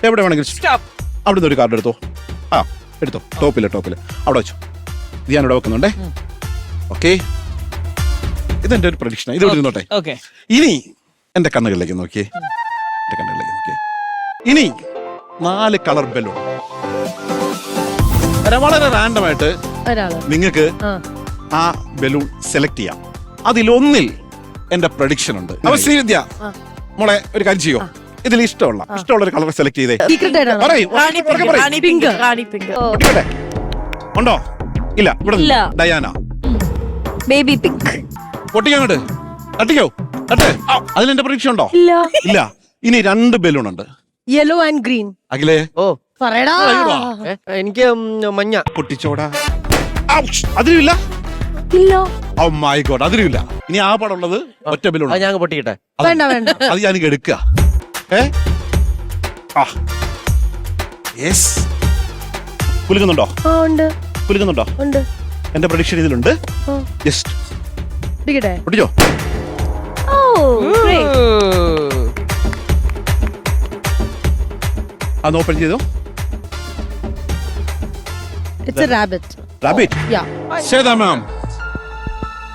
എവിടെ വേണമെങ്കിലും സ്റ്റോപ്പ്. അവിടുന്ന് ഒരു കാർഡ് എടുത്തോ. ആ എടുത്തോ, ടോപ്പില് അവിടെ വെച്ചു. ഇത് ഞാൻ ഇവിടെ വെക്കുന്നുണ്ടേ. ഓക്കെ, ഇതെന്റെ ഒരു പ്രഡിക്ഷൻ. ഇത് ഇവിടെ നിന്നോട്ടെ. ഓക്കെ. ഇനി എന്റെ കണ്ണുകളിലേക്ക് നോക്കിയേ. ഇനി 4 കളർ ബലൂൺ വളരെ റാൻഡമായിട്ട് നിങ്ങൾക്ക് ആ ബലൂൺ സെലക്ട് ചെയ്യാം. അതിലൊന്നിൽ എന്റെ പ്രഡിക്ഷൻ ഉണ്ട്. അപ്പൊ ശ്രീവിദ്യ മോളെ ഒരു കാര്യം ചെയ്യോ, ഇതിൽ ഇഷ്ടമുള്ള ഒരു കളർ സെലക്ട് ചെയ്തേ. പറയൂ. റാണി പിങ്ക്. പൊട്ടിക്കട്ടെ. ഉണ്ടോ? ഇല്ല. ഇവിടെ ഇല്ല. Diana baby pink. പൊട്ടിക്കങ്ങോട്ട് തട്ടിക്കോ. അതിലെന്റെ പ്രഡിക്ഷൻ ഉണ്ടോ? ഇല്ല. ഇനി 2 ബലൂൺ ഉണ്ട്. Yellow and green. അഖിലേ പറയടാ. എനിക്ക് മഞ്ഞ. പൊട്ടിച്ചോടാ. അതിലുമില്ല. ഓ മൈ ഗോഡ്, അതിലുമില്ല. ഇനി ആ പടമുള്ളത് ഒറ്റ ബലൂൺ. അത് ഞാൻ പൊട്ടിക്കട്ടെ. വേണ്ട അത് ഞാൻ എടുക്കുക. കുലുക്കുന്നുണ്ടോ? കുലുക്കുന്നുണ്ടോ? എന്റെ പ്രഡിക്ഷൻ ഇതിലുണ്ട്. ജസ്റ്റ് പൊട്ടിച്ചോ. അത് ഓപ്പൺ ചെയ്തോ. It's a rabbit. Rabbit? Yeah. Shweta ma'am,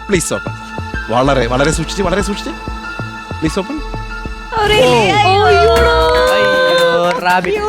please open. വളരെ സൂക്ഷിച്ച്. Please open. Oh, really? അയ്യോ, rabbit.